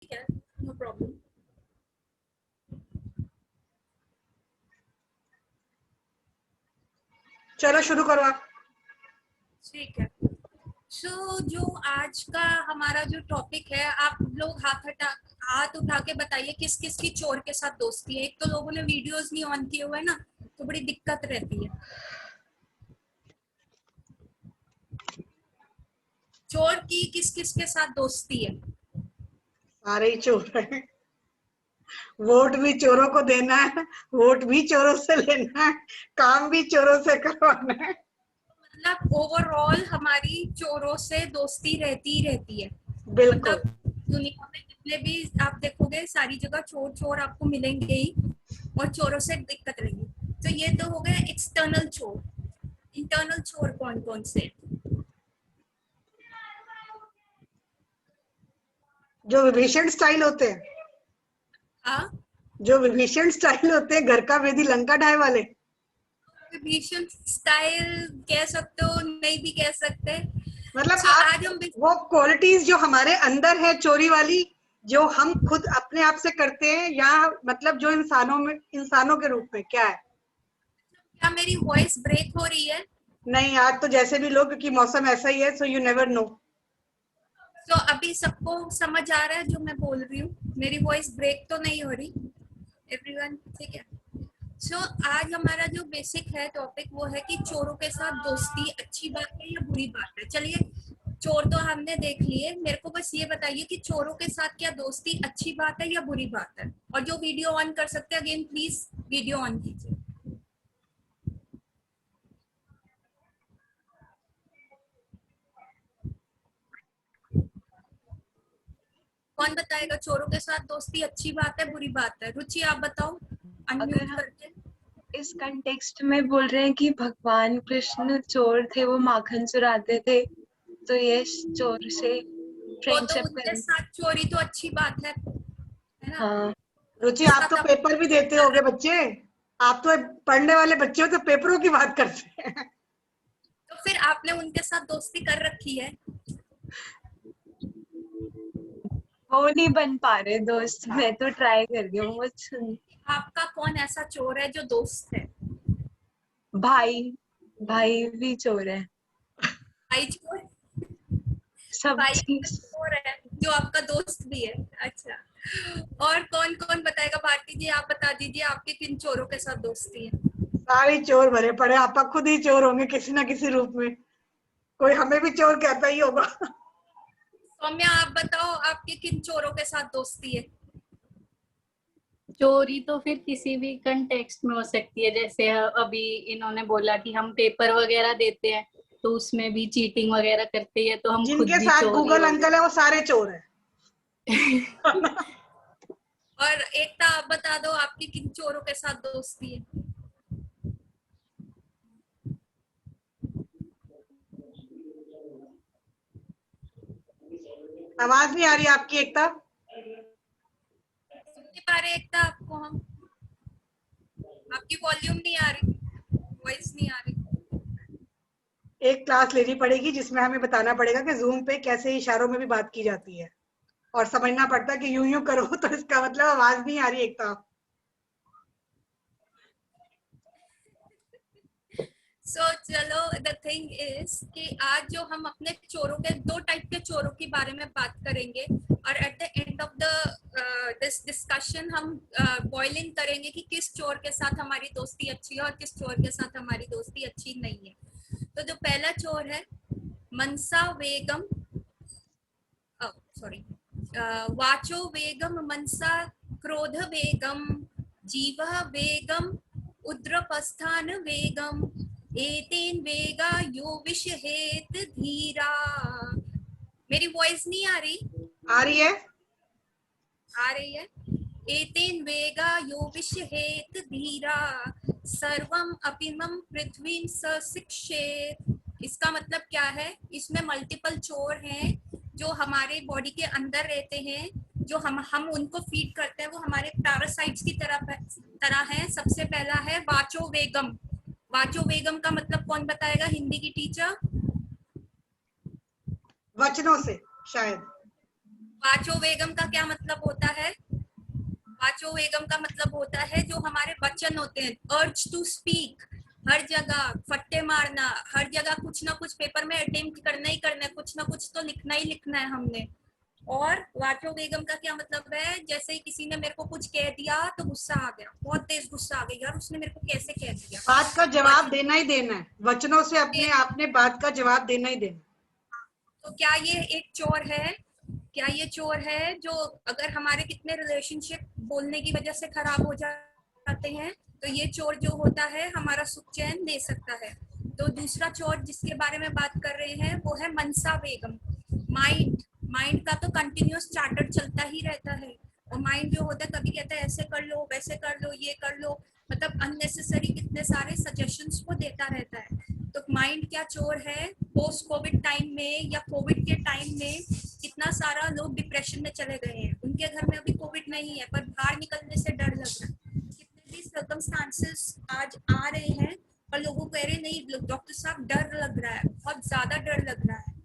ठीक है, no problem. चलो शुरू करो आप। ठीक है। जो आज का हमारा जो टॉपिक है, आप लोग हाथ उठा के बताइए किस किस की चोर के साथ दोस्ती है। एक तो लोगों ने वीडियोस नहीं ऑन किए हुए है ना, तो बड़ी दिक्कत रहती है। चोर की किस किस के साथ दोस्ती है? सारे ही चोर हैं। वोट भी चोरों को देना है, वोट भी चोरों से लेना है, काम भी चोरों से करवाना है। मतलब ओवरऑल हमारी चोरों से दोस्ती रहती ही रहती है। बिल्कुल। मतलब दुनिया में जितने भी आप देखोगे, सारी जगह चोर चोर आपको मिलेंगे ही, और चोरों से दिक्कत रहेगी। तो ये तो हो गया एक्सटर्नल चोर। इंटरनल चोर कौन कौन से? जो विभीषण स्टाइल होते हैं, हाँ, जो विभीषण स्टाइल होते हैं, घर का वेदी लंका ढाई वाले। विभीषण स्टाइल कह सकते हो, नहीं भी कह सकते। मतलब सो आप आज हम वो क्वालिटीज जो हमारे अंदर है चोरी वाली, जो हम खुद अपने आप से करते हैं, या मतलब जो इंसानों के रूप में क्या है? क्या मेरी वॉइस ब्रेक हो रही है? नहीं, आज तो जैसे भी लोग, क्योंकि मौसम ऐसा ही है, सो यू नेवर नो। तो अभी सबको समझ आ रहा है जो मैं बोल रही हूँ? मेरी वॉइस ब्रेक तो नहीं हो रही एवरीवन? ठीक है। सो आज हमारा जो बेसिक है टॉपिक, वो है कि चोरों के साथ दोस्ती अच्छी बात है या बुरी बात है। चलिए, चोर तो हमने देख लिए, मेरे को बस ये बताइए कि चोरों के साथ क्या दोस्ती अच्छी बात है या बुरी बात है। और जो वीडियो ऑन कर सकते हैं, अगेन प्लीज वीडियो ऑन कीजिए। कौन बताएगा चोरों के साथ दोस्ती अच्छी बात है बुरी बात है? रुचि आप बताओ, अगर अनम्यूट हम करके। इस कंटेक्स्ट में बोल रहे हैं कि भगवान कृष्ण चोर थे, वो माखन चुराते थे, तो ये चोर से वो तो फ्रेंडशिप उनके करनी। साथ चोरी तो अच्छी बात है ना? हाँ, रुचि, उसका आप तो तब पेपर भी देते होगे बच्चे। आप तो पढ़ने वाले बच्चे हो, तो पेपरों की बात करते हैं। तो फिर आपने उनके साथ दोस्ती कर रखी है? वो नहीं बन पा रहे दोस्त। मैं तो ट्राई कर रही हूँ। आपका कौन ऐसा चोर है जो दोस्त है? भाई भाई भी चोर है। भाई चोर? सब भाई चीज। चोर है जो आपका दोस्त भी है? अच्छा। और कौन कौन बताएगा? भारती जी आप बता दीजिए, आपके किन चोरों के साथ दोस्ती है? सारे चोर भरे पड़े, आप खुद ही चोर होंगे किसी ना किसी रूप में। कोई हमें भी चोर कहता ही होगा। सौम्या आप बताओ, आपके किन चोरों के साथ दोस्ती है? चोरी तो फिर किसी भी कंटेक्स्ट में हो सकती है। जैसे अभी इन्होंने बोला कि हम पेपर वगैरह देते हैं, तो उसमें भी चीटिंग वगैरह करते हैं, तो हम खुद जिनके भी साथ चोर ही गूगल हो अंकल है, वो सारे चोर हैं। और एकता आप बता दो, आपकी किन चोरों के साथ दोस्ती है? आवाज नहीं आ रही आपकी, एकता। सुन नहीं पा रहे एकता आपको हम? आपकी वॉल्यूम नहीं आ रही, वॉइस नहीं आ रही। एक क्लास लेनी पड़ेगी जिसमें हमें बताना पड़ेगा कि जूम पे कैसे इशारों में भी बात की जाती है, और समझना पड़ता है कि यूं यूं करो तो इसका मतलब आवाज नहीं आ रही एकता। सो चलो, द थिंग इज कि आज जो हम अपने चोरों के, दो टाइप के चोरों के बारे में बात करेंगे, और at the end of the this discussion हम बॉइलिंग करेंगे कि किस चोर के साथ हमारी दोस्ती अच्छी है और किस चोर के साथ हमारी दोस्ती अच्छी नहीं है। तो जो पहला चोर है, मनसा वेगम, सॉरी, वाचो वेगम मनसा क्रोध वेगम जीवः वेगम उद्रपस्थान वेगम एतेन वेगा यो विषहेत धीरा। मेरी वॉइस नहीं आ रही? आ रही है। आ रही है। एतेन वेगा यो विषहेत धीरा सर्वम अपिमं पृथ्वीं सशिक्षेत। इसका मतलब क्या है? इसमें मल्टीपल चोर हैं जो हमारे बॉडी के अंदर रहते हैं, जो हम उनको फीड करते हैं, वो हमारे पैरासाइट्स की तरह है। सबसे पहला है वाचो वेगम। वाचो वेगम का मतलब कौन बताएगा? हिंदी की टीचर। वचनों से शायद। वाचो वेगम का क्या मतलब होता है? वाचो वेगम का मतलब होता है जो हमारे वचन होते हैं, अर्ज टू स्पीक, हर जगह फट्टे मारना, हर जगह कुछ ना कुछ पेपर में अटेम्प्ट करना ही करना है, कुछ ना कुछ तो लिखना ही लिखना है हमने। और वाचो वेगम का क्या मतलब है? जैसे ही किसी ने मेरे को कुछ कह दिया तो गुस्सा आ गया, बहुत तेज गुस्सा आ गया, यार उसने मेरे को कैसे कह दिया। बात का जवाब देना ही देना है, वचनों से अपने आपने बात का जवाब देना ही देना। तो क्या ये एक चोर है? क्या ये चोर है जो अगर हमारे कितने रिलेशनशिप बोलने की वजह से खराब हो जाते हैं, तो ये चोर जो होता है हमारा सुख चैन ले सकता है। तो दूसरा चोर जिसके बारे में बात कर रहे हैं वो है मनसा बेगम। माइंड, माइंड का तो कंटिन्यूअस चार्टर चलता ही रहता है। और माइंड जो होता है कभी कहता है ऐसे कर लो, वैसे कर लो, ये कर लो, मतलब अननेसेसरी कितने सारे सजेशंस वो देता रहता है। तो माइंड क्या चोर है? पोस्ट कोविड टाइम में या कोविड के टाइम में कितना सारा लोग डिप्रेशन में चले गए हैं, उनके घर में अभी कोविड नहीं है पर बाहर निकलने से डर लग रहा है। कितने भी सर्कमस्टांसेस आज आ रहे हैं और लोगों कह रहे नहीं डॉक्टर साहब डर लग रहा है, बहुत ज्यादा डर लग रहा है।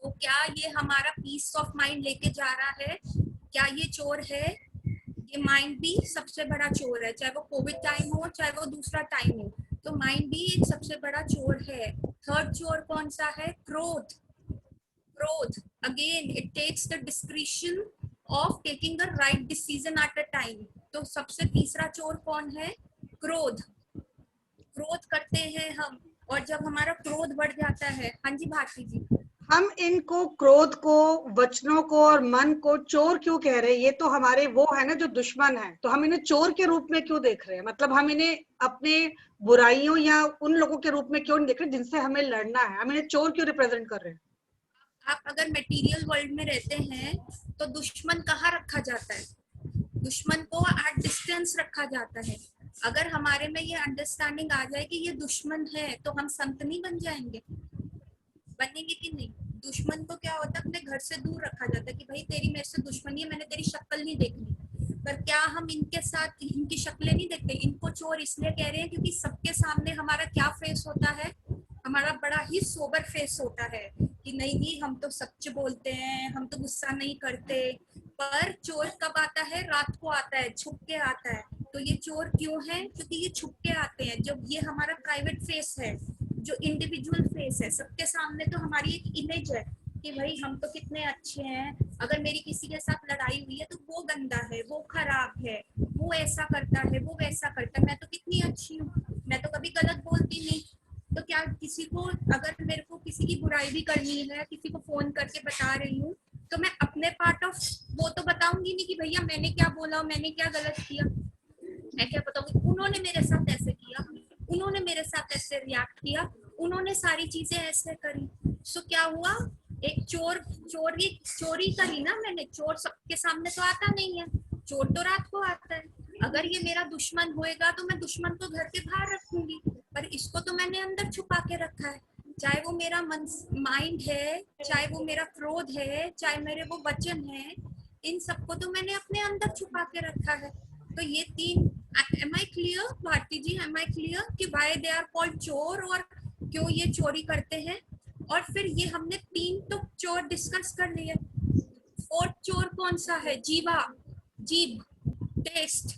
तो क्या ये हमारा पीस ऑफ माइंड लेके जा रहा है? क्या ये चोर है? ये माइंड भी सबसे बड़ा चोर है, चाहे वो कोविड टाइम हो चाहे वो दूसरा टाइम हो, तो माइंड भी एक सबसे बड़ा चोर है। थर्ड चोर कौन सा है? क्रोध। क्रोध again it takes the discretion of taking the right decision at a time. तो सबसे तीसरा चोर कौन है? क्रोध। क्रोध करते हैं हम, और जब हमारा क्रोध बढ़ जाता है, हाँ जी भारती जी, हम इनको क्रोध को, वचनों को और मन को चोर क्यों कह रहे हैं? ये तो हमारे वो है ना जो दुश्मन है, तो हम इन्हें चोर के रूप में क्यों देख रहे हैं? मतलब हम इन्हें अपने बुराइयों या उन लोगों के रूप में क्यों नहीं देख रहे जिनसे हमें लड़ना है? हम इन्हें चोर क्यों रिप्रेजेंट कर रहे हैं? आप अगर मटेरियल वर्ल्ड में रहते हैं तो दुश्मन कहाँ रखा जाता है? दुश्मन को एट डिस्टेंस रखा जाता है। अगर हमारे में ये अंडरस्टैंडिंग आ जाए कि ये दुश्मन है तो हम संत नहीं बन जाएंगे? बनेंगे कि नहीं? दुश्मन को क्या होता है, अपने घर से दूर रखा जाता है कि भाई तेरी मेरे से दुश्मनी है, मैंने तेरी शक्ल नहीं देखनी। पर क्या हम इनके साथ इनकी शक्लें नहीं देखते? इनको चोर इसलिए कह रहे हैं क्योंकि सबके सामने हमारा क्या फेस होता है? हमारा बड़ा ही सोबर फेस होता है कि नहीं नहीं हम तो सच बोलते हैं, हम तो गुस्सा नहीं करते। पर चोर कब आता है? रात को आता है, छुप के आता है। तो ये चोर क्यों है? क्योंकि ये छुप के आते हैं। जब ये हमारा प्राइवेट फेस है, जो इंडिविजुअल फेस है, सबके सामने तो हमारी एक इमेज है कि भाई हम तो कितने अच्छे हैं, अगर मेरी किसी के साथ लड़ाई हुई है तो वो गंदा है, वो खराब है, वो ऐसा करता है, वो वैसा करता है, मैं तो कितनी अच्छी हूँ, मैं तो कभी गलत बोलती नहीं। तो क्या किसी को, अगर मेरे को किसी की बुराई भी करनी है, किसी को फोन करके बता रही हूँ, तो मैं अपने पार्ट ऑफ वो तो बताऊंगी नहीं कि भैया मैंने क्या बोला, मैंने क्या गलत किया। मैं क्या बताऊंगी उन्होंने मेरे साथ ऐसे किया, उन्होंने मेरे साथ ऐसे रिएक्ट किया, उन्होंने सारी चीजें ऐसे करी। सो क्या हुआ? एक चोरी करी ना मैंने। चोर सबके सामने तो आता नहीं है, चोर तो रात को आता है। अगर ये मेरा दुश्मन होएगा तो मैं दुश्मन को घर के बाहर रखूंगी, पर इसको तो मैंने अंदर छुपा के रखा है। चाहे वो मेरा माइंड है, चाहे वो मेरा क्रोध है, चाहे मेरे वो वचन है, इन सबको तो मैंने अपने अंदर छुपा के रखा है। तो ये तीन, am I clear Bharti ji? Am I clear कि व्हाई दे आर कॉल्ड चोर और क्यों ये चोरी करते हैं? और फिर ये हमने तीन तो चोर डिस्कस कर लिए। फोर्थ चोर कौन सा है? जीवा, जीभ, टेस्ट।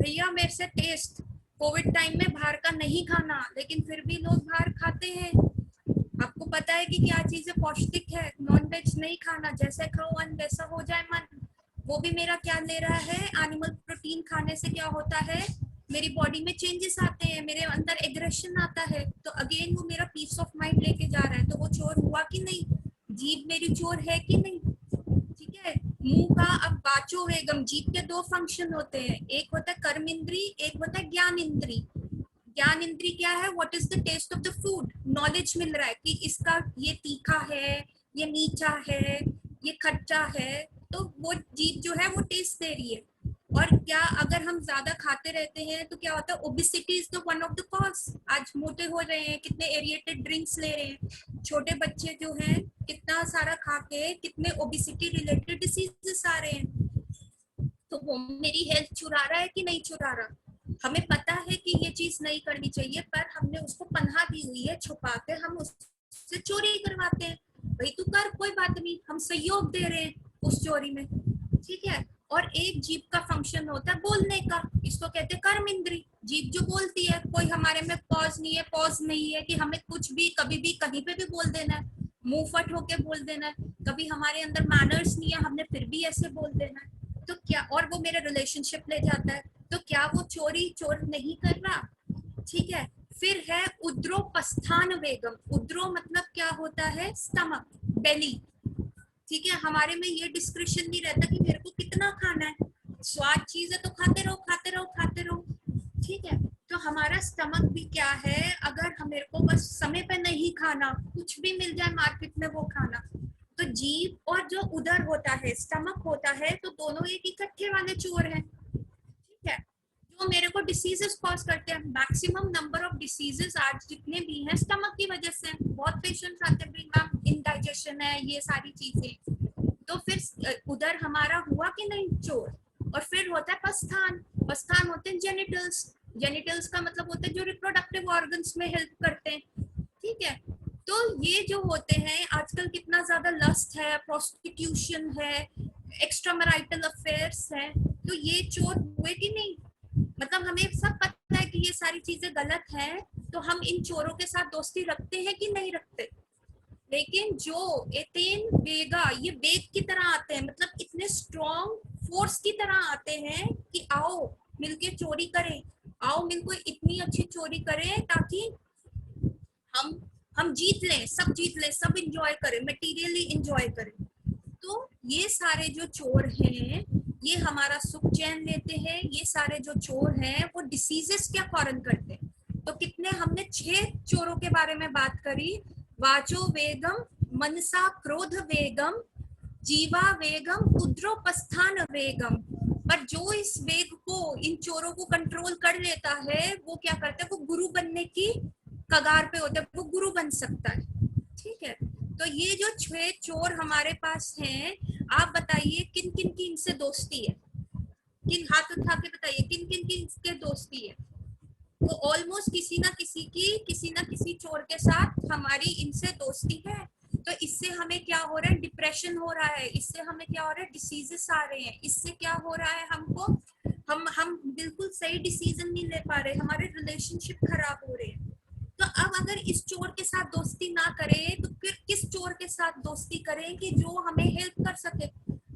भैया मेरे से टेस्ट, कोविड टाइम में बाहर का नहीं खाना, लेकिन फिर भी लोग बाहर खाते हैं। आपको पता है कि क्या चीजें पौष्टिक है? नॉन वेज नहीं खाना, जैसे खाओ अन्न वैसा हो जाए मन। वो भी मेरा क्या ले रहा है? एनिमल प्रोटीन खाने से क्या होता है? मेरी बॉडी में चेंजेस आते हैं, मेरे अंदर एग्रेशन आता है, तो अगेन वो मेरा पीस ऑफ माइंड लेके जा रहा है। तो वो चोर हुआ कि नहीं? जीभ मेरी चोर है कि नहीं? ठीक है। मुंह का अब वाचो वेगम, जीभ के दो फंक्शन होते हैं, एक होता है कर्म इंद्री, एक होता है ज्ञान इंद्री। ज्ञान इंद्री क्या है? What is the taste of the food? Knowledge मिल रहा है कि इसका ये तीखा है, ये मीठा है, ये खट्टा है, तो वो जीभ जो है वो टेस्ट दे रही है। और क्या अगर हम ज्यादा खाते रहते हैं तो क्या होता है? Obesity is the one of the cause. आज मोटे हो रहे हैं, कितने एरिएटेड ड्रिंक्स ले रहे हैं, छोटे बच्चे जो हैं कितना सारा खा के कितने ओबेसिटी रिलेटेड डिसीजेस आ रहे हैं। तो वो मेरी हेल्थ चुरा रहा है कि नहीं चुरा रहा? हमें पता है कि ये चीज नहीं करनी चाहिए, पर हमने उसको पनाह दी हुई है, छुपा के हम उससे चोरी करवाते हैं। भाई तू कर, कोई बात नहीं, हम सहयोग दे रहे हैं, उस चोरी में, ठीक है। और एक जीभ का फंक्शन होता है बोलने का, इसको कहते हैं कर्म इंद्री। जीभ जो बोलती है, कोई हमारे में पॉज नहीं है कि हमें कुछ भी कभी भी कहीं पे भी बोल देना है, मुंह फट होके बोल देना है, कभी हमारे अंदर मैनर्स नहीं है, हमने फिर भी ऐसे बोल देना है। तो क्या, और वो मेरे रिलेशनशिप ले जाता है, तो क्या वो चोर नहीं कर रहा, ठीक है। फिर है उद्रोपस्थान वेगम। उद्रो मतलब क्या होता है, स्टमक, बेली, ठीक है। हमारे में ये डिस्क्रिप्शन नहीं रहता कि मेरे को कितना खाना है, स्वाद चीज है तो खाते रहो खाते रहो खाते रहो, ठीक है। तो हमारा स्टमक भी क्या है, अगर हम मेरे को बस समय पे नहीं खाना, कुछ भी मिल जाए मार्केट में वो खाना, तो जीभ और जो उदर होता है, स्टमक होता है, तो दोनों एक इकट्ठे वाले चोर हैं, ठीक है। जो मेरे को डिसीजेस कॉज करते हैं, मैक्सिमम नंबर ऑफ डिसीजेस आज जितने भी हैं स्टमक की वजह से। बहुत पेशेंट्स आते हैं, मैम इंडाइजेशन है, ये सारी चीजें। तो फिर उधर हमारा हुआ कि नहीं चोर। और फिर होता है पस्थान। पस्थान होते हैं जेनिटल्स। जेनिटल्स का मतलब होता है जो रिप्रोडक्टिव ऑर्गन्स में हेल्प करते हैं, ठीक है। तो ये जो होते हैं, आजकल कितना ज्यादा लस्ट है, प्रोस्टिट्यूशन है, एक्स्ट्रा मैरिटल अफेयर्स है, तो ये चोर हुए कि नहीं। मतलब हमें सब पता है कि ये सारी चीजें गलत हैं, तो हम इन चोरों के साथ दोस्ती रखते हैं कि नहीं रखते। लेकिन जो एतेन वेगा, ये वेग की तरह आते हैं, मतलब इतने स्ट्रॉन्ग फोर्स की तरह आते हैं कि आओ मिलके चोरी करें, आओ मिलकर इतनी अच्छी चोरी करें ताकि हम जीत लें, सब इंजॉय करें, मटेरियली इंजॉय करें। तो ये सारे जो चोर हैं, ये हमारा सुख चैन लेते हैं। ये सारे जो चोर हैं वो डिसीजेस क्या कॉरन करते हैं। तो कितने, हमने 6 चोरों के बारे में बात करी। वाचो वेगम, मनसा क्रोध वेगम, जीवा वेगम, उद्रोपस्थान वेगम। पर जो इस वेग को, इन चोरों को कंट्रोल कर लेता है, वो क्या करता है, वो गुरु बनने की कगार पे होता है, वो गुरु बन सकता है, ठीक है। तो ये जो 6 चोर हमारे पास हैं, आप बताइए किन किन की इनसे दोस्ती है, किन, हाथ उठा के बताइए किन किन की इनके दोस्ती है। तो ऑलमोस्ट किसी ना किसी चोर के साथ हमारी इनसे दोस्ती है। तो इससे हमें क्या हो रहा है, डिप्रेशन हो रहा है, इससे हमें क्या हो रहा है, डिसीजेस आ रहे हैं, इससे क्या हो रहा है, हमको हम बिल्कुल सही डिसीजन नहीं ले पा रहे, हमारे रिलेशनशिप खराब हो रहे हैं। तो अब अगर इस चोर के साथ दोस्ती ना करें, तो फिर किस चोर के साथ दोस्ती करें कि जो हमें हेल्प कर सके।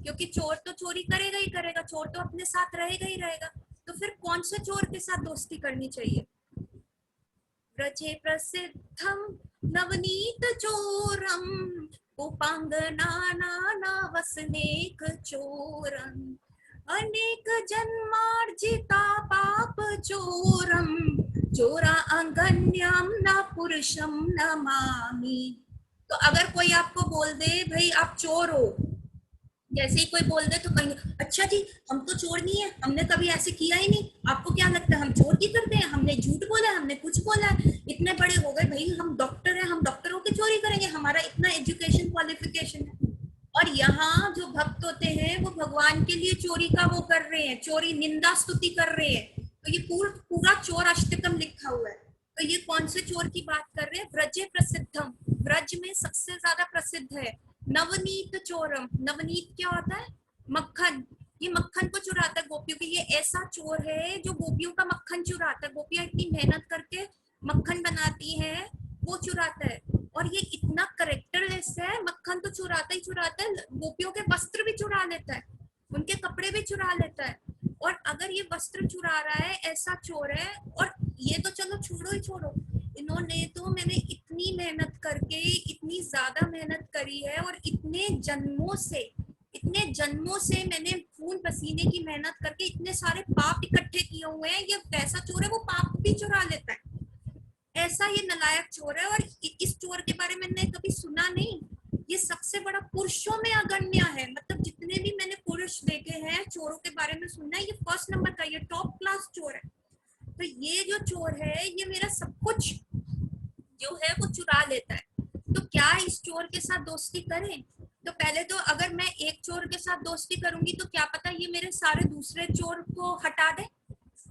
क्योंकि चोर तो चोरी करेगा ही करेगा, चोर तो अपने साथ रहेगा ही रहेगा। तो फिर कौन से चोर के साथ दोस्ती करनी चाहिए। व्रजे प्रसिद्धम नवनीत चोरम, उपांगना वसनेक चोरम, अनेक जन्मार्जिता पाप चोरम, चोरा अंगन्याम न पुरुषम नमामि। तो अगर कोई आपको बोल दे भाई आप चोर हो, जैसे ही कोई बोल दे तो कहेंगे अच्छा जी हम तो चोर नहीं है, हमने कभी ऐसे किया ही नहीं, आपको क्या लगता है हम चोर की करते हैं, हमने झूठ बोला है, हमने कुछ बोला है, इतने बड़े हो गए भाई, हम डॉक्टर हैं, हम डॉक्टर होकर चोरी करेंगे, हमारा इतना एजुकेशन क्वालिफिकेशन है। और यहाँ जो भक्त होते हैं वो भगवान के लिए चोरी का वो कर रहे हैं, चोरी निंदा स्तुति कर रहे हैं। तो ये पूरा चोर अष्टकम लिखा हुआ है। तो ये कौन से चोर की बात कर रहे हैं, व्रजे प्रसिद्धम, व्रज में सबसे ज्यादा प्रसिद्ध है नवनीत चोरम। नवनीत क्या होता है, मक्खन, ये मक्खन को चुराता है गोपियों की। ये ऐसा चोर है जो गोपियों का मक्खन चुराता है, गोपियां इतनी मेहनत करके मक्खन बनाती है, वो चुराता है। और ये इतना करेक्टरलेस है, मक्खन तो चुराता ही चुराता है, गोपियों के वस्त्र भी चुरा लेता है, उनके कपड़े भी चुरा लेता है। और अगर ये वस्त्र चुरा रहा है, ऐसा चोर है। और ये तो चलो छोड़ो ही छोड़ो, इन्होंने तो, मैंने इतनी मेहनत करके, इतनी ज्यादा मेहनत करी है, और इतने जन्मों से मैंने खून पसीने की मेहनत करके इतने सारे पाप इकट्ठे किए हुए हैं। ये वैसा चोर है, वो पाप भी चुरा लेता है, ऐसा ये नालायक चोर है। और इस चोर के बारे में मैंने कभी सुना नहीं। ये सबसे बड़ा पुरुषों में अगण्य है, मतलब जितने भी मैंने पुरुष देखे हैं चोरों के बारे में सुनना है, ये फर्स्ट नंबर का, ये टॉप क्लास चोर है। तो ये जो चोर है, ये मेरा सब कुछ जो है वो चुरा लेता है। तो क्या इस चोर के साथ दोस्ती करें। तो पहले तो अगर मैं एक चोर के साथ दोस्ती करूंगी तो क्या पता ये मेरे सारे दूसरे चोर को हटा दे,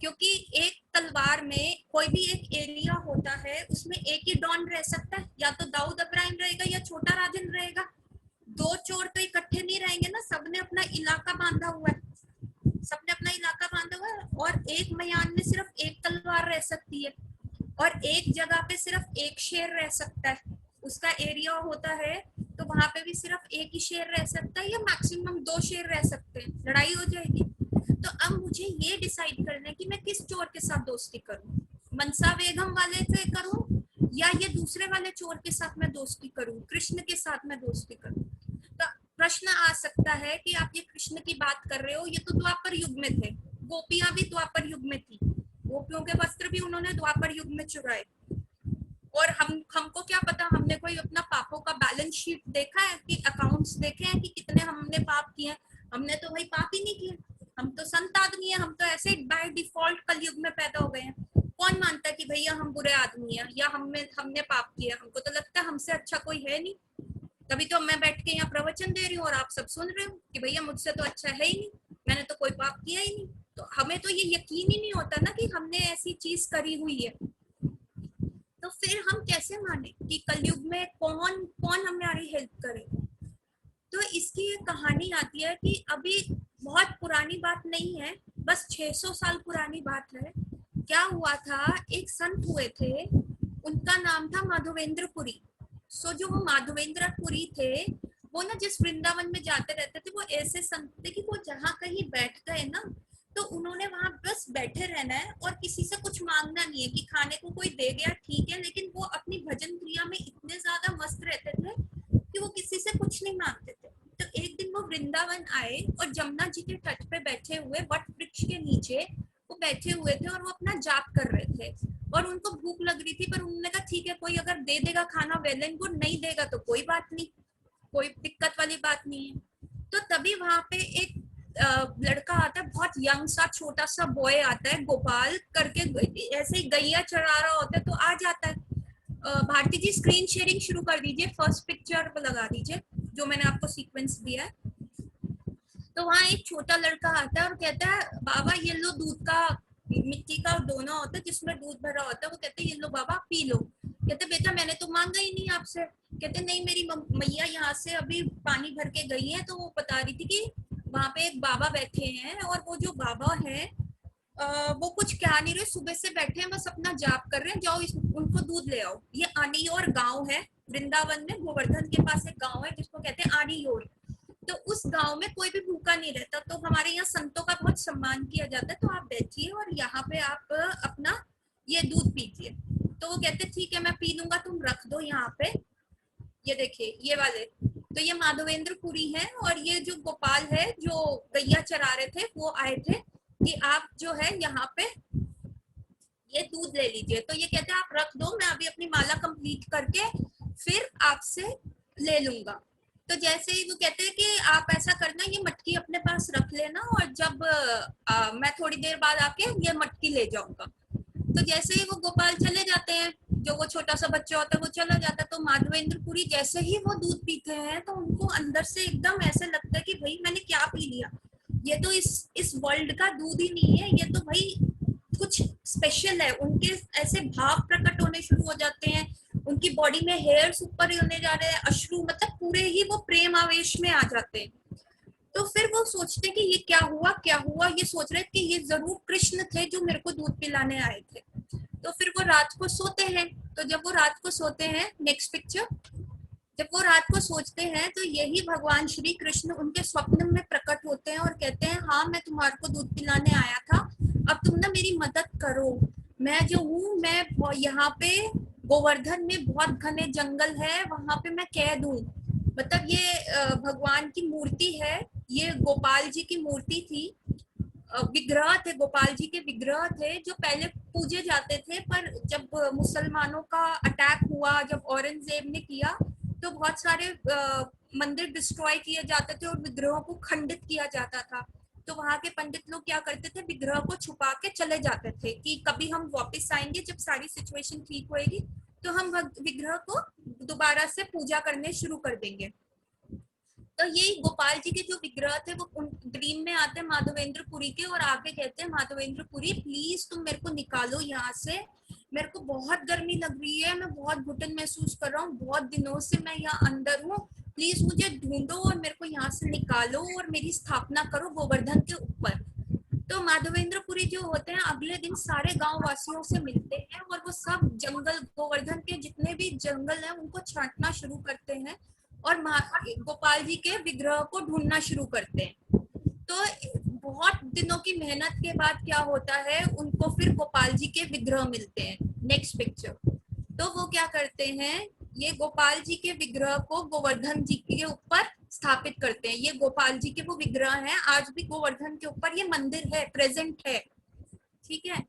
क्योंकि एक तलवार में कोई भी एक एरिया होता है, उसमें एक ही डॉन रह सकता है, या तो दाऊद इब्राहिम रहेगा या छोटा राजन रहेगा। दो चोर तो इकट्ठे नहीं रहेंगे ना, सबने अपना इलाका बांधा हुआ है, सबने अपना इलाका बांधा हुआ है, और एक मयान में सिर्फ एक तलवार रह सकती है, और एक जगह पे सिर्फ एक शेर रह सकता है, उसका एरिया होता है, तो वहां पे भी सिर्फ एक ही शेर रह सकता है, या मैक्सिमम 2 शेर रह सकते हैं, लड़ाई हो जाएगी। तो अब मुझे ये डिसाइड करना है कि मैं किस चोर के साथ दोस्ती करूं, मनसा बेगम वाले से करूं या ये दूसरे वाले चोर के साथ मैं दोस्ती करूं, कृष्ण के साथ मैं दोस्ती करूं। तो प्रश्न आ सकता है कि आप ये कृष्ण की बात कर रहे हो, ये तो द्वापर युग में थे, गोपियां भी द्वापर युग में थी, गोपियों के वस्त्र भी उन्होंने द्वापर युग में चुराए, और हमको क्या पता, हमने कोई अपना पापों का बैलेंस शीट देखा है कि अकाउंट्स देखे हैं कि कितने हमने पाप किए? हमने तो भाई पाप ही नहीं किए, हम तो संत आदमी है, हम तो ऐसे बाय डिफॉल्ट कलयुग में पैदा हो गए हैं। कौन मानता है कि भैया हम बुरे आदमी हैं या हमने पाप किया? हमको तो लगता है हमसे अच्छा कोई है नहीं, तभी तो मैं बैठ के यहाँ प्रवचन दे रही हूँ और आप सब सुन रहे हो कि भैया मुझसे तो अच्छा है ही नहीं, मैंने तो कोई पाप किया ही नहीं। तो हमें तो ये यकीन ही नहीं होता ना कि हमने ऐसी चीज करी हुई है, तो फिर हम कैसे माने कि कलयुग में कौन कौन हमारी हेल्प करे? तो इसकी एक कहानी आती है कि अभी बहुत पुरानी बात नहीं है, बस 600 साल पुरानी बात है। क्या हुआ था, एक संत हुए थे, उनका नाम था माधवेंद्रपुरी। सो जो वो माधवेंद्रपुरी थे, वो ना जिस वृंदावन में जाते रहते थे, वो ऐसे संत थे कि वो जहाँ कहीं बैठ गए ना, तो उन्होंने वहां बस बैठे रहना है और किसी से कुछ मांगना नहीं है, कि खाने को कोई दे गया ठीक है, लेकिन वो अपनी भजन क्रिया में इतने ज्यादा मस्त रहते थे कि वो किसी से कुछ नहीं मांगते थे। तो एक दिन वो वृंदावन आए और जमुना जी के तट पे बैठे हुए वट वृक्ष के नीचे वो बैठे हुए थे और वो अपना जाप कर रहे थे, और उनको भूख लग रही थी, पर उन्होंने कहा ठीक है, कोई अगर दे देगा खाना वेल एंड गुड, नहीं देगा तो कोई बात नहीं, कोई दिक्कत वाली बात नहीं है। तो तभी वहां पे एक लड़का आता है, बहुत यंग सा छोटा सा बॉय आता है, गोपाल करके, ऐसे ही गैया चढ़ा रहा होता है, तो आ जाता है। भारती जी स्क्रीन शेयरिंग शुरू कर दीजिए, फर्स्ट पिक्चर पर लगा दीजिए जो मैंने आपको सीक्वेंस दिया है। तो वहाँ एक छोटा लड़का आता है और कहता है, बाबा ये लो दूध का, मिट्टी का दोना होता है जिसमें दूध भरा होता है, वो कहते हैं ये लो बाबा पी लो। कहते बेटा मैंने तो मांगा ही नहीं आपसे। कहते नहीं, मेरी मैया यहाँ से अभी पानी भर के गई है, तो वो बता रही थी कि वहां पे एक बाबा बैठे हैं, और वो जो बाबा है वो कुछ क्या नहीं रहे, सुबह से बैठे हैं, बस अपना जाप कर रहे हैं, जाओ उनको दूध ले आओ। ये आनियोर गांव है वृंदावन में, गोवर्धन के पास एक गांव है जिसको कहते हैं आनियोर। तो उस गांव में कोई भी भूखा नहीं रहता, तो हमारे यहाँ संतों का बहुत सम्मान किया जाता है, तो आप बैठिए और यहाँ पे आप अपना ये दूध पीजिए। तो वो कहते ठीक है मैं पी लूंगा, तुम रख दो यहाँ पे। ये देखिए ये वाले, तो ये माधवेंद्रपुरी है, और ये जो गोपाल है जो गैया चरा रहे थे, वो आए थे कि आप जो है यहाँ पे ये दूध ले लीजिए। तो ये कहते हैं आप रख दो, मैं अभी अपनी माला कंप्लीट करके फिर आपसे ले लूंगा। तो जैसे ही वो कहते हैं कि आप ऐसा करना, ये मटकी अपने पास रख लेना, और जब मैं थोड़ी देर बाद आके ये मटकी ले जाऊंगा। तो जैसे ही वो गोपाल चले जाते हैं, जो वो छोटा सा बच्चा होता है वो चला जाता है, तो माधवेंद्रपुरी जैसे ही वो दूध पीते हैं तो उनको अंदर से एकदम ऐसे लगता है कि भाई मैंने क्या पी लिया, ये तो इस वर्ल्ड का दूध ही नहीं है, ये तो भाई कुछ स्पेशल है। उनके ऐसे भाव प्रकट होने शुरू हो जाते हैं, उनकी बॉडी में हेयर्स ऊपर होने जा रहे हैं, अश्रु, मतलब पूरे ही वो प्रेम आवेश में आ जाते हैं। तो फिर वो सोचते कि ये क्या हुआ, ये सोच रहे कि ये जरूर कृष्ण थे जो मेरे को दूध पिलाने आए थे। तो फिर वो रात को सोते हैं, तो जब वो रात को सोते हैं, नेक्स्ट पिक्चर, जब वो रात को सोचते हैं तो यही भगवान श्री कृष्ण उनके स्वप्न में प्रकट होते हैं और कहते हैं हाँ मैं तुम्हारे को दूध पिलाने आया था, अब तुम ना मेरी मदद करो। मैं जो हूँ, मैं यहाँ पे गोवर्धन में बहुत घने जंगल है, वहां पे मैं कैद हूँ। मतलब ये भगवान की मूर्ति है, ये गोपाल जी की मूर्ति थी, विग्रह थे, गोपाल जी के विग्रह थे जो पहले पूजे जाते थे, पर जब मुसलमानों का अटैक हुआ, जब औरंगजेब ने किया, तो बहुत सारे मंदिर डिस्ट्रॉय किए जाते थे और विग्रहों को खंडित किया जाता था। तो वहां के पंडित लोग क्या करते थे, विग्रह को छुपा के चले जाते थे कि कभी हम वापस आएंगे जब सारी सिचुएशन ठीक होएगी, तो हम विग्रह को दोबारा से पूजा करने शुरू कर देंगे। तो ये गोपाल जी के जो विग्रह थे वो ड्रीम में आते हैं माधवेंद्रपुरी के, और आगे कहते हैं माधवेंद्रपुरी प्लीज तुम मेरे को निकालो यहाँ से, मेरे को बहुत गर्मी लग रही है, मैं बहुत घुटन महसूस कर रहा हूँ, बहुत दिनों से मैं यहाँ अंदर हूँ, प्लीज मुझे ढूंढो और मेरे को यहाँ से निकालो और मेरी स्थापना करो गोवर्धन के ऊपर। तो माधवेंद्रपुरी जो होते हैं अगले दिन सारे गांव वासियों से मिलते हैं और वो सब जंगल, गोवर्धन के जितने भी जंगल हैं उनको छांटना शुरू करते हैं और गोपाल जी के विग्रह को ढूंढना शुरू करते हैं। तो बहुत दिनों की मेहनत के बाद क्या होता है, उनको फिर गोपाल जी के विग्रह मिलते हैं। Next picture. तो वो क्या करते हैं, ये गोपाल जी के विग्रह को गोवर्धन जी के ऊपर स्थापित करते हैं। ये गोपाल जी के वो विग्रह हैं, आज भी गोवर्धन के ऊपर ये मंदिर है, प्रेजेंट है। ठीक है,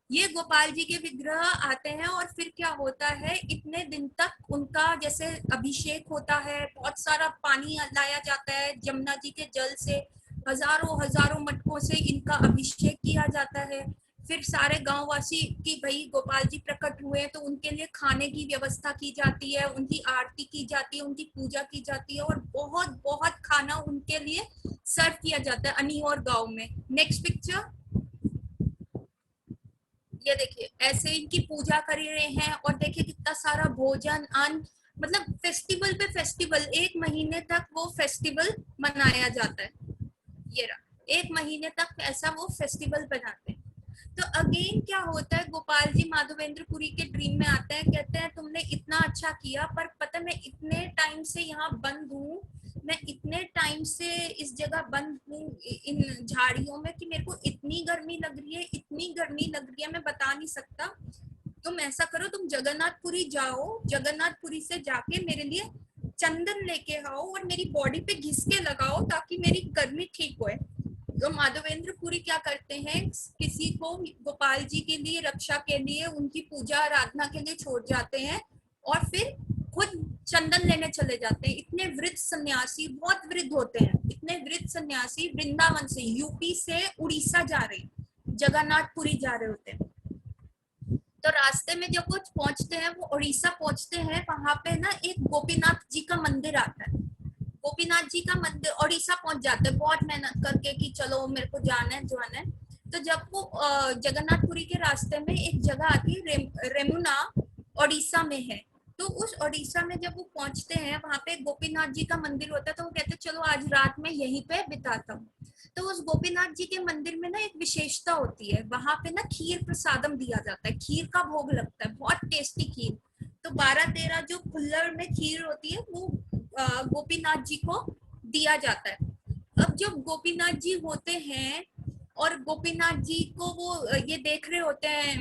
ये गोपाल जी के विग्रह आते हैं और फिर क्या होता है, इतने दिन तक उनका जैसे अभिषेक होता है, बहुत सारा पानी लाया जाता है जमुना जी के जल से, हजारों हजारों मटकों से इनका अभिषेक किया जाता है। फिर सारे गांववासी की भाई गोपाल जी प्रकट हुए तो उनके लिए खाने की व्यवस्था की जाती है, उनकी आरती की जाती है, उनकी पूजा की जाती है और बहुत बहुत खाना उनके लिए सर्व किया जाता है अनिहोर गांव में। Next picture. ये देखिए ऐसे इनकी पूजा कर रहे हैं और देखिए कितना सारा भोजन अन्न, मतलब फेस्टिवल पे फेस्टिवल, एक महीने तक वो फेस्टिवल मनाया जाता है। ये रहा, एक महीने तक ऐसा वो फेस्टिवल बनाते हैं। तो अगेन क्या होता है, गोपाल जी माधवेंद्रपुरी के ड्रीम में आते हैं, कहते हैं तुमने इतना अच्छा किया पर पता मैं इतने टाइम से यहाँ बंद हूँ, मैं इतने टाइम से इस जगह बंद हूँ इन झाड़ियों में कि मेरे को इतनी गर्मी लग रही है, इतनी गर्मी लग रही है मैं बता नहीं सकता। तुम ऐसा करो, तुम जगन्नाथपुरी जाओ, जगन्नाथपुरी से जाके मेरे लिए चंदन लेके आओ और मेरी बॉडी पे घिस के लगाओ ताकि मेरी गर्मी ठीक होए। तो माधवेंद्रपुरी क्या करते हैं, किसी को गोपाल जी के लिए रक्षा के लिए उनकी पूजा आराधना के लिए छोड़ जाते हैं और फिर खुद चंदन लेने चले जाते हैं। इतने वृद्ध सन्यासी, बहुत वृद्ध होते हैं, इतने वृद्ध सन्यासी वृंदावन से, यूपी से उड़ीसा जा रहे हैं, जगन्नाथपुरी जा रहे होते हैं। तो रास्ते में जब वो पहुंचते हैं, वो उड़ीसा पहुंचते हैं, वहां पे ना एक गोपीनाथ जी का मंदिर आता है। गोपीनाथ जी का मंदिर, उड़ीसा पहुंच जाते हैं बहुत मेहनत करके कि चलो मेरे को जाना है। तो जब वो जगन्नाथपुरी के रास्ते में एक जगह आती है, रेमुना उड़ीसा में है। तो उस उड़ीसा में जब वो पहुंचते हैं, वहां पे गोपीनाथ जी का मंदिर होता है। तो वो कहते हैं चलो आज रात में यहीं पे बिताता हूँ। तो उस गोपीनाथ जी के मंदिर में ना एक विशेषता होती है, वहां पे ना खीर प्रसादम दिया जाता है, खीर का भोग लगता है, बहुत टेस्टी खीर। तो 12-13 जो कुल्हड़ में खीर होती है वो गोपीनाथ जी को दिया जाता है। अब जब गोपीनाथ जी होते हैं और गोपीनाथ जी को वो ये देख रहे होते हैं,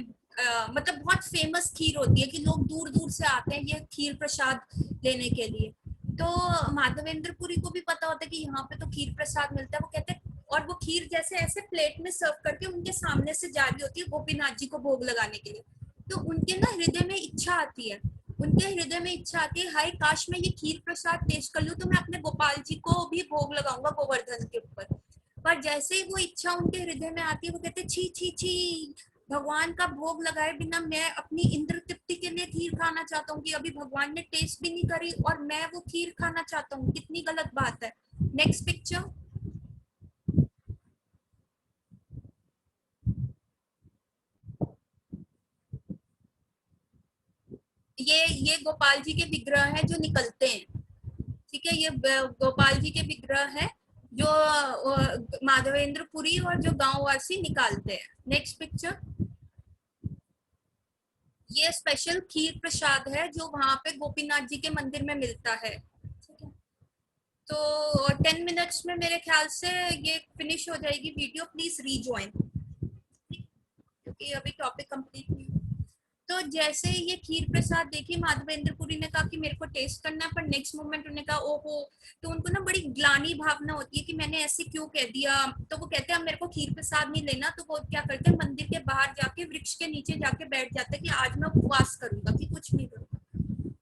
मतलब बहुत फेमस खीर होती है कि लोग दूर दूर से आते हैं ये खीर प्रसाद लेने के लिए। तो माधवेंद्रपुरी को भी पता होता है कि यहाँ पे तो खीर प्रसाद मिलता है। वो कहते हैं, और वो खीर जैसे ऐसे प्लेट में सर्व करके उनके सामने से जा रही होती है गोपीनाथ जी को भोग लगाने के लिए। तो उनके ना हृदय में इच्छा आती है, उनके हृदय में इच्छा आती है, हाय काश मैं ये खीर प्रसाद टेस्ट कर लूं तो मैं अपने गोपाल जी को भी भोग लगाऊंगा गोवर्धन के ऊपर। पर जैसे ही वो इच्छा उनके हृदय में आती है, वो कहते छी छी छी, भगवान का भोग लगाए बिना मैं अपनी इंद्र तृप्ति के लिए खीर खाना चाहता हूँ कि अभी भगवान ने टेस्ट भी नहीं करी और मैं वो खीर खाना चाहता हूँ, कितनी गलत बात है। Next picture. ये गोपाल जी के विग्रह है जो निकलते हैं। ठीक है, ये गोपाल जी के विग्रह है जो माधवेंद्रपुरी और जो गांववासी निकालते हैं। Next picture. ये स्पेशल खीर प्रसाद है जो वहां पे गोपीनाथ जी के मंदिर में मिलता है। ठीक है, तो 10 मिनट्स में मेरे ख्याल से ये फिनिश हो जाएगी वीडियो, प्लीज रीजॉइन क्योंकि अभी टॉपिक कंप्लीट नहीं। तो जैसे ये खीर प्रसाद देखी, माधवेंद्रपुरी ने कहा कि मेरे को टेस्ट करना है, पर नेक्स्ट मोमेंट उन्होंने कहा ओहो, तो उनको ना बड़ी ग्लानी भावना होती है कि मैंने ऐसे क्यों कह दिया। तो वो कहते हैं अब मेरे को खीर प्रसाद नहीं लेना। तो वो क्या करते हैं, मंदिर के बाहर जाके वृक्ष के नीचे जाके बैठ जाते हैं कि आज मैं उपवास करूंगा कि कुछ नहीं करूंगा।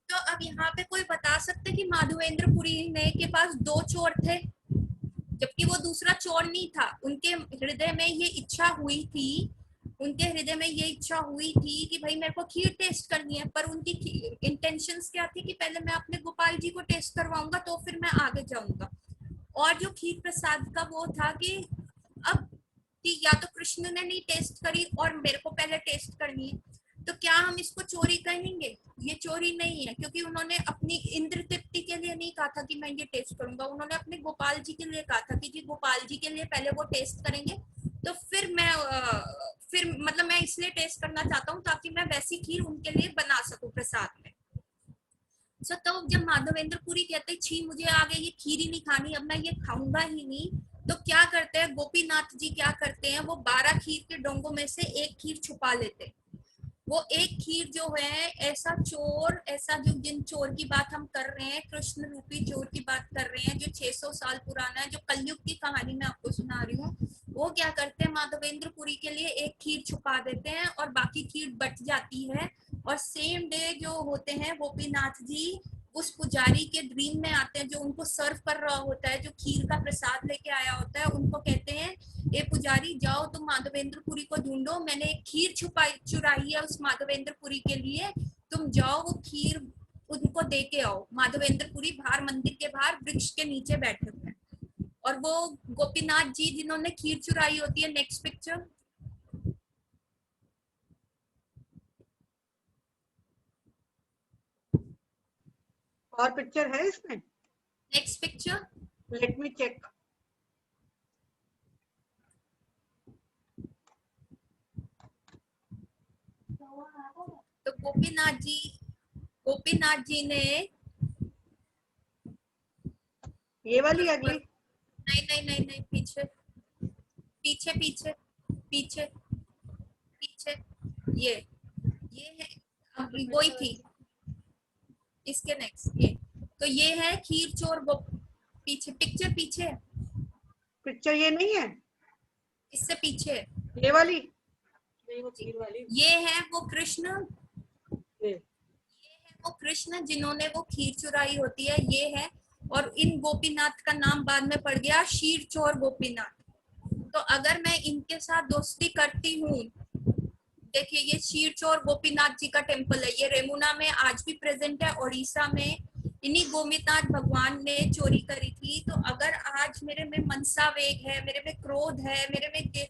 तो अब यहाँ पे कोई बता सकते कि माधवेंद्रपुरी ने के पास 2 चोर थे जबकि वो दूसरा चोर नहीं था। उनके हृदय में ये इच्छा हुई थी, उनके हृदय में ये इच्छा हुई थी कि भाई मेरे को खीर टेस्ट करनी है, पर उनकी इंटेंशंस क्या थी कि पहले मैं अपने गोपाल जी को टेस्ट करवाऊंगा तो फिर मैं आगे जाऊंगा। और जो खीर प्रसाद का वो था कि अब कि या तो कृष्ण ने नहीं टेस्ट करी और मेरे को पहले टेस्ट करनी है। तो क्या हम इसको चोरी कहेंगे? ये चोरी नहीं है, क्योंकि उन्होंने अपनी इंद्र तृप्ति के लिए नहीं कहा था कि मैं ये टेस्ट करूंगा, उन्होंने अपने गोपाल जी के लिए कहा था कि जी गोपाल जी के लिए पहले वो टेस्ट करेंगे, तो फिर मैं फिर मतलब मैं इसलिए टेस्ट करना चाहता हूँ ताकि मैं वैसी खीर उनके लिए बना सकूं प्रसाद में। तो जब माधवेंद्र पुरी कहते छी मुझे आगे ये खीर ही नहीं खानी, अब मैं ये खाऊंगा ही नहीं, तो क्या करते हैं गोपीनाथ जी, क्या करते हैं वो 12 खीर के डोंगों में से एक खीर छुपा लेते हैं। वो एक खीर जो है, ऐसा चोर, ऐसा जो जिन चोर की बात हम कर रहे हैं, कृष्ण रूपी चोर की बात कर रहे हैं, जो 600 साल पुराना है, जो कलयुग की कहानी मैं आपको सुना रही हूँ, वो क्या करते हैं माधवेंद्र पुरी के लिए एक खीर छुपा देते हैं और बाकी खीर बच जाती है। और सेम डे जो होते हैं गोपीनाथ जी उस पुजारी के ड्रीम में आते हैं जो उनको सर्व कर रहा होता है, जो खीर का प्रसाद लेके आया होता है, उनको कहते हैं ए पुजारी जाओ तुम माधवेंद्र पुरी को ढूंढो, मैंने एक खीर चुराई है उस माधवेंद्र पुरी के लिए, तुम जाओ वो खीर उनको दे के आओ। माधवेंद्र पुरी बाहर मंदिर के बाहर वृक्ष के नीचे बैठे हुए हैं और वो गोपीनाथ जी जिन्होंने खीर चुराई होती है, नेक्स्ट पिक्चर, और पिक्चर है इसमें? Next picture, let me check. तो गोपीनाथ जी ने ये वाली अगली? नहीं नहीं नहीं नहीं, पीछे पीछे पीछे पीछे पीछे, ये है वही थी, इसके नेक्स्ट ये, तो ये है खीर चोर पीछे पिक्चर, पीछे पिक्चर ये नहीं है, इससे पीछे ये वाली? नहीं, वो खीर वाली। ये है वो कृष्ण, ये है वो कृष्ण जिन्होंने वो खीर चुराई होती है, ये है। और इन गोपीनाथ का नाम बाद में पड़ गया शीर चोर गोपीनाथ। तो अगर मैं इनके साथ दोस्ती करती हूँ, देखिए ये शीर चोर गोपीनाथ जी का टेम्पल है, ये रेमुना में आज भी प्रेजेंट है, ओडिशा में इन्हीं गोपीनाथ भगवान ने चोरी करी थी। तो अगर आज मेरे में मनसा वेग है, मेरे में क्रोध है, मेरे में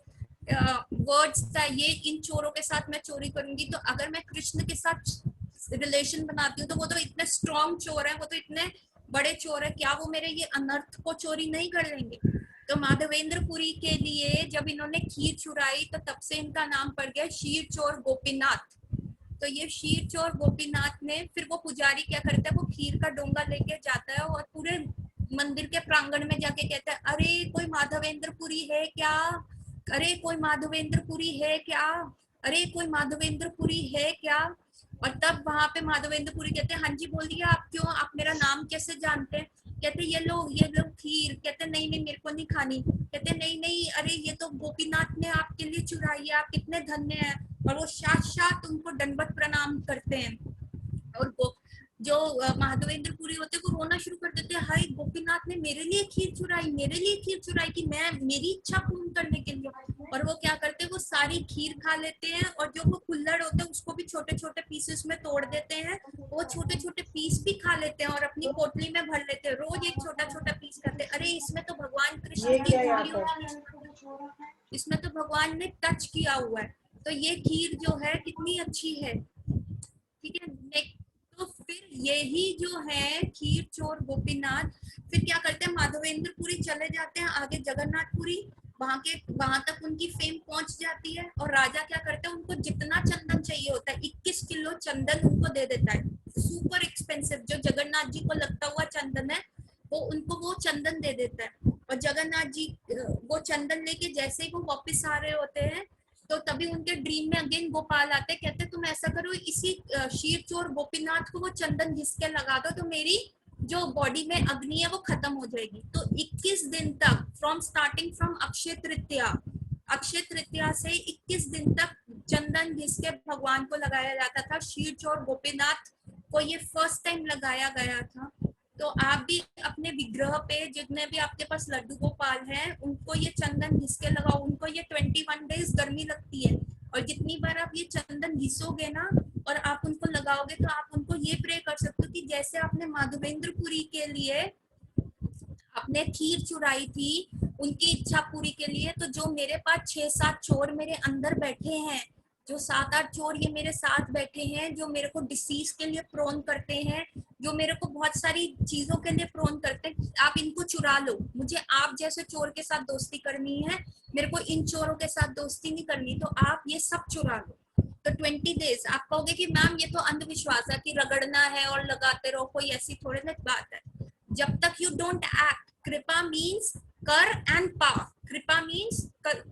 वर्ड्स चाहिए, इन चोरों के साथ मैं चोरी करूंगी, तो अगर मैं कृष्ण के साथ रिलेशन बनाती हूँ तो वो तो इतने स्ट्रॉन्ग चोर है, वो तो इतने बड़े चोर है, क्या वो मेरे ये अनर्थ को चोरी नहीं कर लेंगे? तो माधवेंद्र पुरी के लिए जब इन्होंने खीर चुराई तो तब से इनका नाम पड़ गया शीर चोर गोपीनाथ। तो ये शीर चोर गोपीनाथ ने, फिर वो पुजारी क्या करता है, वो खीर का डोंगा लेके जाता है और पूरे मंदिर के प्रांगण में जाके कहता है अरे कोई माधवेंद्र पुरी है क्या, अरे कोई माधवेंद्र पुरी है क्या, अरे कोई माधवेंद्र पुरी है क्या। और तब वहां पे माधवेंद्र पुरी कहते हैं हाँ जी बोलिए आप क्यों, आप मेरा नाम कैसे जानते हैं? कहते ये लो खीर। कहते नहीं नहीं मेरे को नहीं खानी। कहते नहीं नहीं अरे ये तो गोपीनाथ ने आपके लिए चुराई है, आप कितने धन्य हैं। और वो साक्षात उनको दंडवत प्रणाम करते हैं। और जो माधवेंद्र पुरी होते हैं वो रोना शुरू कर देते हैं, हाय गोपीनाथ ने मेरे लिए खीर चुराई, मेरे लिए खीर चुराई कि मैं मेरी इच्छा पूर्ण करने के लिए। और वो क्या करते हैं, वो सारी खीर खा लेते हैं और जो वो कुल्हड़ होते हैं उसको भी छोटे छोटे पीसेस में तोड़ देते हैं, वो छोटे छोटे पीस भी खा लेते हैं और अपनी पोटली में भर लेते हैं, रोज एक छोटा छोटा पीस खाते हैं। अरे इसमें तो भगवान कृष्ण की इसमें तो भगवान ने टच किया हुआ है, तो ये खीर जो है कितनी अच्छी है। ठीक है, तो फिर यही जो है खीर चोर गोपीनाथ फिर क्या करते हैं, माधवेंद्र पुरी चले जाते हैं आगे जगन्नाथपुरी, वहां तक उनकी फेम पहुंच जाती है। और राजा क्या करते हैं, उनको जितना चंदन चाहिए होता है 21 किलो चंदन उनको दे देता है, सुपर एक्सपेंसिव, जो जगन्नाथ जी को लगता हुआ चंदन है वो उनको वो चंदन दे देता है। और जगन्नाथ जी वो चंदन लेके जैसे ही वो वापिस आ रहे होते हैं तो तभी उनके ड्रीम में अगेन गोपाल आते, कहते तुम ऐसा करो इसी शीर चोर गोपीनाथ को वो चंदन घिस के लगा दो तो मेरी जो बॉडी में अग्नि है वो खत्म हो जाएगी। तो 21 दिन तक स्टार्टिंग फ्रॉम अक्षय तृतीया से 21 दिन तक चंदन घिस के भगवान को लगाया जाता था। शीर चोर गोपीनाथ को ये फर्स्ट टाइम लगाया गया था। तो आप भी अपने विग्रह पे जितने भी आपके पास लड्डू गोपाल हैं उनको ये चंदन घिस के लगाओ, उनको ये 21 डेज गर्मी लगती है और जितनी बार आप ये चंदन घिसोगे ना और आप उनको लगाओगे तो आप उनको ये प्रे कर सकते हो कि जैसे आपने माधवेंद्र पुरी के लिए आपने खीर चुराई थी उनकी इच्छा पूरी के लिए, तो जो मेरे पास 6-7 चोर मेरे अंदर बैठे हैं जो 7-8 चोर ये मेरे साथ बैठे हैं, जो मेरे को डिसीज के लिए प्रोन करते हैं, जो मेरे को बहुत सारी चीजों के लिए प्रोन करते हैं, आप इनको चुरा लो। मुझे आप जैसे चोर के साथ दोस्ती करनी है, मेरे को इन चोरों के साथ दोस्ती नहीं करनी, तो आप ये सब चुरा लो। तो 20 डेज आप कहोगे कि मैम ये तो अंधविश्वास है कि रगड़ना है और लगाते रहो, कोई ऐसी थोड़ी ना बात है। जब तक यू डोंट एक्ट, कृपा मीन्स कर एंड पा। कृपा मीन्स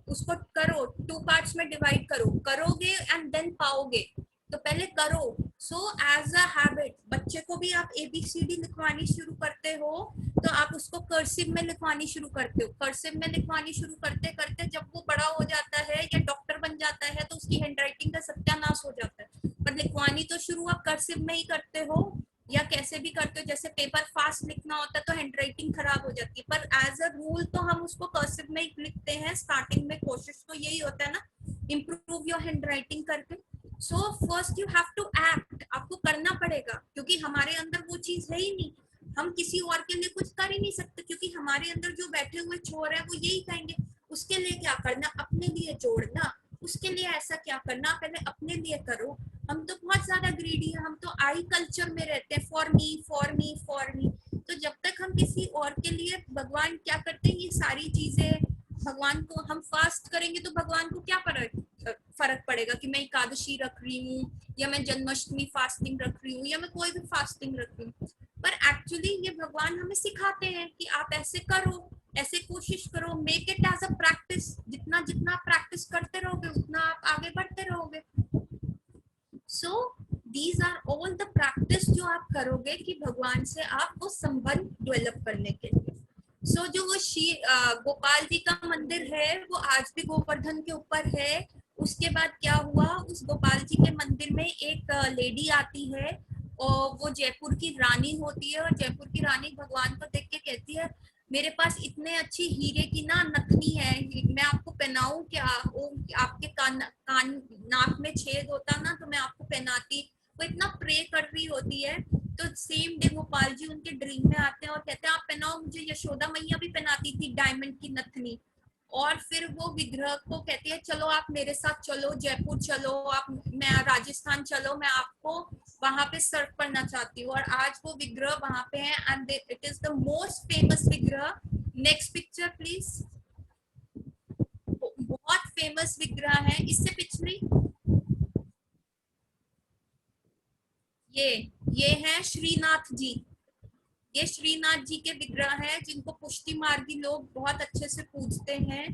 उसको करो, 2 पार्ट्स में डिवाइड करो, करोगे एंड देन पाओगे। तो पहले करो। सो एज अ हैबिट, बच्चे को भी आप ABCD लिखवानी शुरू करते हो तो आप उसको कर्सिव में लिखवानी शुरू करते हो। कर्सिव में लिखवानी शुरू करते करते जब वो बड़ा हो जाता है या डॉक्टर बन जाता है तो उसकी हैंडराइटिंग का सत्यानाश हो जाता है। पर लिखवानी तो शुरू आप कर्सिव में ही करते हो या कैसे भी करते हो। जैसे पेपर फास्ट लिखना होता है तो हैंडराइटिंग खराब हो जाती है, पर एज अ रूल तो हम उसको कर्सिव में ही लिखते हैं स्टार्टिंग में। कोशिश तो यही होता है ना, इम्प्रूव योर हैंडराइटिंग करके। So first you have to act, आपको करना पड़ेगा, क्योंकि हमारे अंदर वो चीज है ही नहीं। हम किसी और के लिए कुछ कर ही नहीं सकते, क्योंकि हमारे अंदर जो बैठे हुए चोर है वो यही कहेंगे उसके लिए क्या करना, अपने लिए जोड़ना, उसके लिए ऐसा क्या करना, पहले अपने लिए करो। हम तो बहुत ज्यादा ग्रीडी है, हम तो आई कल्चर में रहते हैं, for me for me for me. तो जब तक हम किसी और के लिए, भगवान क्या करते हैं, ये सारी चीजें भगवान को, हम फास्ट करेंगे तो भगवान को क्या फर्क पड़ेगा कि मैं एकादशी रख रही हूँ या मैं जन्माष्टमी फास्टिंग रख रही हूँ या मैं कोई भी फास्टिंग रख रही हूँ। पर एक्चुअली ये भगवान हमें सिखाते हैं कि आप ऐसे करो, ऐसे कोशिश करो, make it as a practice. जितना जितना आप प्रैक्टिस करते रहोगे उतना आप आगे बढ़ते रहोगे। So these are all the practice जो आप करोगे कि भगवान से आप वो संबंध डेवलप करने के लिए। सो जो वो गोपाल जी का मंदिर है वो आज भी गोवर्धन के ऊपर है। उसके बाद क्या हुआ, उस गोपाल जी के मंदिर में एक लेडी आती है और वो जयपुर की रानी होती है, और जयपुर की रानी भगवान को देख के कहती है मेरे पास इतने अच्छी हीरे की ना नथनी है, मैं आपको पहनाऊं क्या? वो आपके कान नाक में छेद होता ना तो मैं आपको पहनाती। वो इतना प्रे कर रही होती है। तो सेम डे गोपाल जी उनके ड्रीम में आते हैं और कहते हैं आप पहनाओ मुझे। यशोदा मैया भी पहनाती थी डायमंड की नथनी। और फिर वो विग्रह को कहती है चलो आप मेरे साथ चलो, जयपुर चलो, आप मैं राजस्थान चलो, मैं आपको वहां पे सर्व करना चाहती हूँ। और आज वो विग्रह वहां पे है and it is the most famous विग्रह। Next picture please. बहुत फेमस विग्रह है। इससे पिछली ये है श्रीनाथ जी। ये श्रीनाथ जी के विग्रह हैं जिनको पुष्टि मार्गी लोग बहुत अच्छे से पूजते हैं।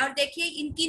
और देखिए इनकी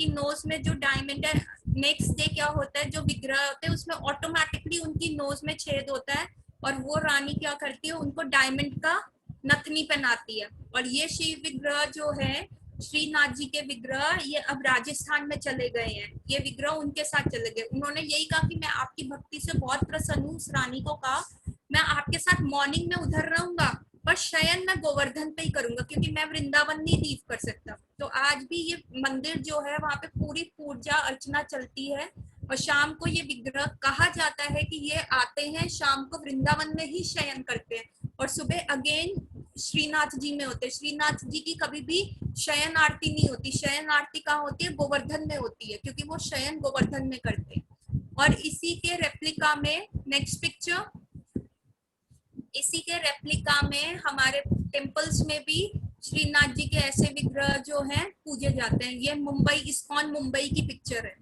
नोज में जो डायमंड है, नेक्स्ट डे क्या होता है, जो विग्रह होते हैं उसमें ऑटोमेटिकली उनकी नोज में छेद होता है और वो रानी क्या करती है, उनको डायमंड का नथनी पहनाती है। और ये शिव विग्रह जो है, श्रीनाथ जी के विग्रह, ये अब राजस्थान में चले गए हैं। ये विग्रह उनके साथ चले गए। उन्होंने यही कहा कि मैं आपकी भक्ति से बहुत प्रसन्न हूँ। उस रानी को कहा मैं आपके साथ मॉर्निंग में उधर रहूंगा, पर शयन मैं गोवर्धन पे ही करूंगा क्योंकि मैं वृंदावन नहीं लीव कर सकता। तो आज भी ये मंदिर जो है वहां पे पूरी पूजा अर्चना चलती है। और शाम को ये विग्रह कहा जाता है कि ये आते हैं शाम को वृंदावन में ही शयन करते हैं और सुबह अगेन श्रीनाथ जी में होते हैं। श्रीनाथ जी की कभी भी शयन आरती नहीं होती। शयन आरती कहाँ होती है? गोवर्धन में होती है, क्योंकि वो शयन गोवर्धन में करते हैं। और इसी के रेप्लिका में, नेक्स्ट पिक्चर, इसी के रेप्लिका में हमारे टेम्पल्स में भी श्रीनाथ जी के ऐसे विग्रह जो हैं पूजे जाते हैं। ये मुंबई, इस्कॉन मुंबई की पिक्चर है,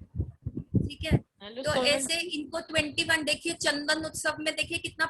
ठीक है। तो ऐसे इनको 21 देखिए, चंदन उत्सव में देखिए कितना